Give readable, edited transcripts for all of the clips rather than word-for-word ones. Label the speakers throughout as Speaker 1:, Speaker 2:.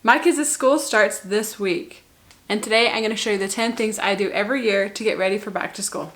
Speaker 1: My kids' school starts this week, and today I'm going to show you the 10 things I do every year to get ready for back to school.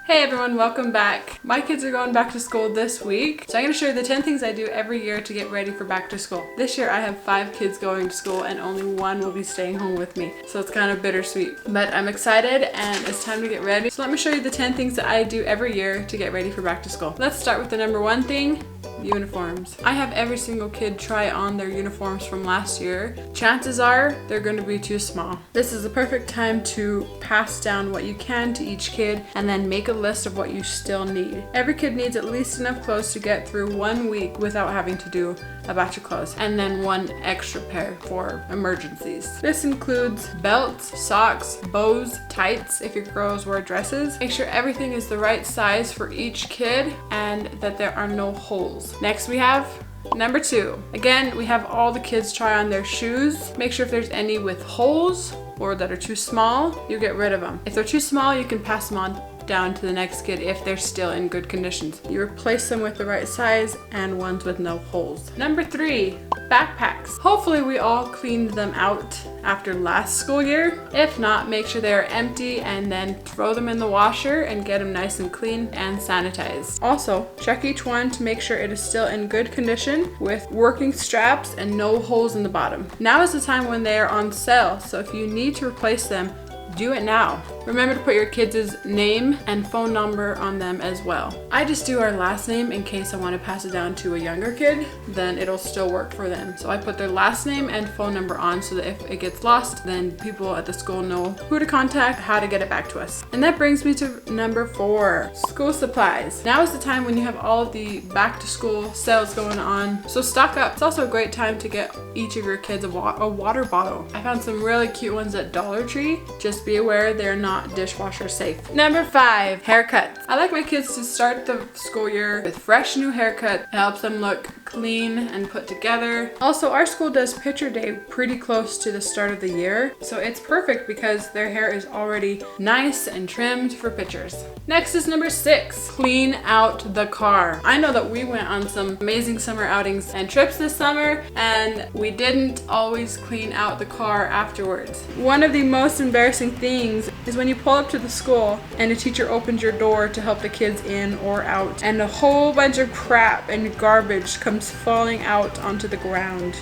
Speaker 1: Hey everyone, welcome back. My kids are going back to school this week, so I'm going to show you the 10 things I do every year to get ready for back to school. This year I have 5 kids going to school and only 1 will be staying home with me, so it's kind of bittersweet. But I'm excited and it's time to get ready. So let me show you the 10 things that I do every year to get ready for back to school. Let's start with the number 1 thing. Uniforms. I have every single kid try on their uniforms from last year. Chances are they're going to be too small. This is the perfect time to pass down what you can to each kid and then make a list of what you still need. Every kid needs at least enough clothes to get through 1 week without having to do a batch of clothes, and then 1 extra pair for emergencies. This includes belts, socks, bows, tights if your girls wear dresses. Make sure everything is the right size for each kid and that there are no holes. Next we have number 2. Again, we have all the kids try on their shoes. Make sure if there's any with holes or that are too small, you get rid of them. If they're too small, you can pass them on down to the next kid if they're still in good conditions. You replace them with the right size and ones with no holes. Number 3, backpacks. Hopefully we all cleaned them out after last school year. If not, make sure they are empty and then throw them in the washer and get them nice and clean and sanitized. Also, check each one to make sure it is still in good condition with working straps and no holes in the bottom. Now is the time when they are on sale, so if you need to replace them, do it now. Remember to put your kids' name and phone number on them as well. I just do our last name in case I want to pass it down to a younger kid, then it'll still work for them. So I put their last name and phone number on so that if it gets lost, then people at the school know who to contact, how to get it back to us. And that brings me to number 4, school supplies. Now is the time when you have all of the back to school sales going on, so stock up. It's also a great time to get each of your kids a water bottle. I found some really cute ones at Dollar Tree. Just be aware they're not dishwasher safe. Number 5, haircuts. I like my kids to start the school year with fresh new haircut. It helps them look clean and put together. Also, our school does picture day pretty close to the start of the year, so it's perfect because their hair is already nice and trimmed for pictures. Next is number 6, clean out the car. I know that we went on some amazing summer outings and trips this summer, and we didn't always clean out the car afterwards. One of the most embarrassing things is when you pull up to the school and a teacher opens your door to help the kids in or out, and a whole bunch of crap and garbage comes falling out onto the ground.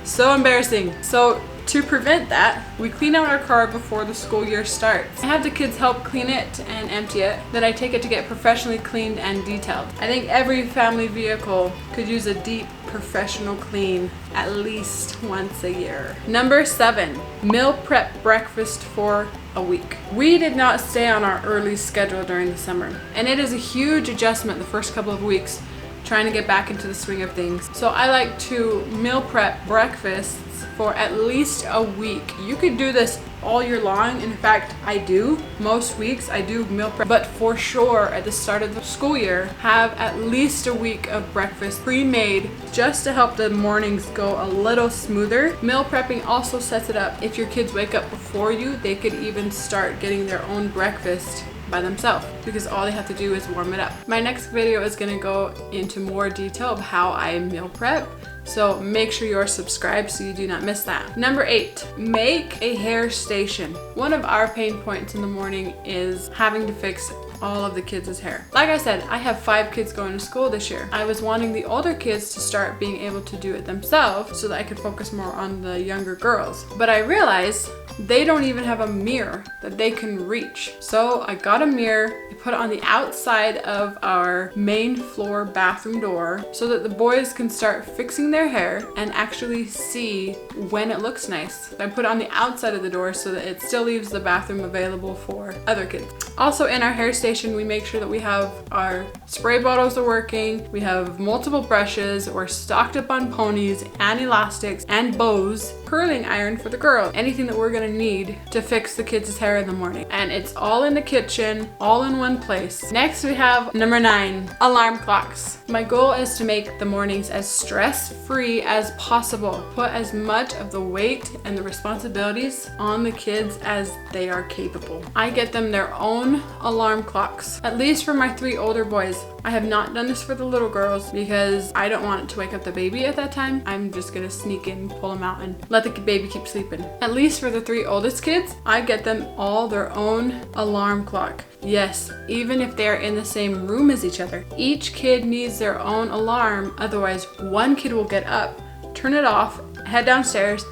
Speaker 1: So embarrassing. So to prevent that, we clean out our car before the school year starts. I have the kids help clean it and empty it. Then I take it to get professionally cleaned and detailed. I think every family vehicle could use a deep professional clean at least once a year. Number 7, meal prep breakfast for a week. We did not stay on our early schedule during the summer, and it is a huge adjustment the first couple of weeks trying to get back into the swing of things. So I like to meal prep breakfasts for at least a week. You could do this all year long. In fact, I do. Most weeks I do meal prep, but for sure at the start of the school year, have at least a week of breakfast pre-made just to help the mornings go a little smoother. Meal prepping also sets it up. If your kids wake up before you, they could even start getting their own breakfast by themselves because all they have to do is warm it up. My next video is going to go into more detail of how I meal prep, so make sure you're subscribed so you do not miss that. Number 8, make a hair station. One of our pain points in the morning is having to fix all of the kids' hair. Like I said, I have 5 kids going to school this year. I was wanting the older kids to start being able to do it themselves so that I could focus more on the younger girls. But I realized they don't even have a mirror that they can reach. So I got a mirror, I put it on the outside of our main floor bathroom door so that the boys can start fixing their hair and actually see when it looks nice. I put it on the outside of the door so that it still leaves the bathroom available for other kids. Also in our hair station, we make sure that we have our spray bottles are working, we have multiple brushes, we're stocked up on ponies and elastics and bows, curling iron for the girls. Anything that we're gonna need to fix the kids' hair in the morning. And it's all in the kitchen, all in one place. Next we have number 9, alarm clocks. My goal is to make the mornings as stress-free as possible. Put as much of the weight and the responsibilities on the kids as they are capable. I get them their own alarm clocks, at least for my 3 older boys. I have not done this for the little girls because I don't want it to wake up the baby at that time. I'm just gonna sneak in, pull them out, and let the baby keep sleeping. At least for the 3 oldest kids, I get them all their own alarm clock. Yes, even if they're in the same room as each other. Each kid needs their own alarm, otherwise one kid will get up, turn it off, head downstairs,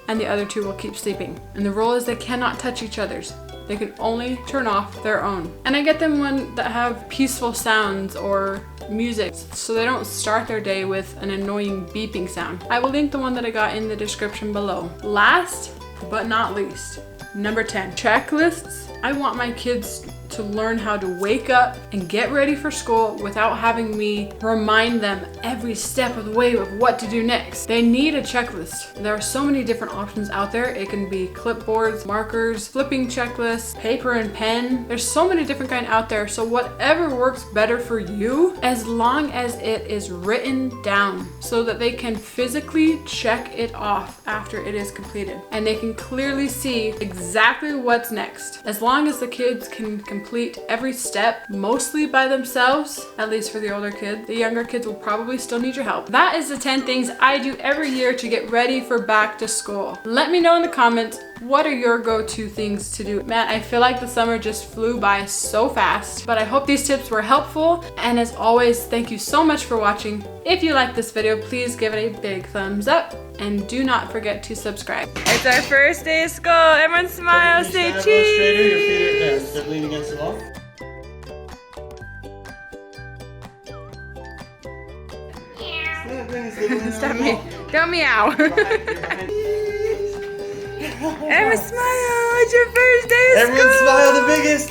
Speaker 1: and the other 2 will keep sleeping. And the rule is they cannot touch each other's. They can only turn off their own. And I get them one that have peaceful sounds or music so they don't start their day with an annoying beeping sound. I will link the one that I got in the description below. Last but not least, number 10, checklists. I want my kids to learn how to wake up and get ready for school without having me remind them every step of the way of what to do next. They need a checklist. There are so many different options out there. It can be clipboards, markers, flipping checklists, paper and pen. There's so many different kind out there. So whatever works better for you, as long as it is written down so that they can physically check it off after it is completed. And they can clearly see exactly what's next. As long as the kids can complete every step mostly by themselves, at least for the older kids. The younger kids will probably still need your help. That is the 10 things I do every year to get ready for back to school. Let me know in the comments, what are your go-to things to do? Man, I feel like the summer just flew by so fast, but I hope these tips were helpful. And as always, thank you so much for watching. If you like this video, please give it a big thumbs up and do not forget to subscribe. It's our first day of school. Everyone smile, say cheese.
Speaker 2: Instead of leaning against the wall.
Speaker 1: Stop me. Don't meow. Everyone smile. It's your first day of school.
Speaker 2: Everyone smile the biggest.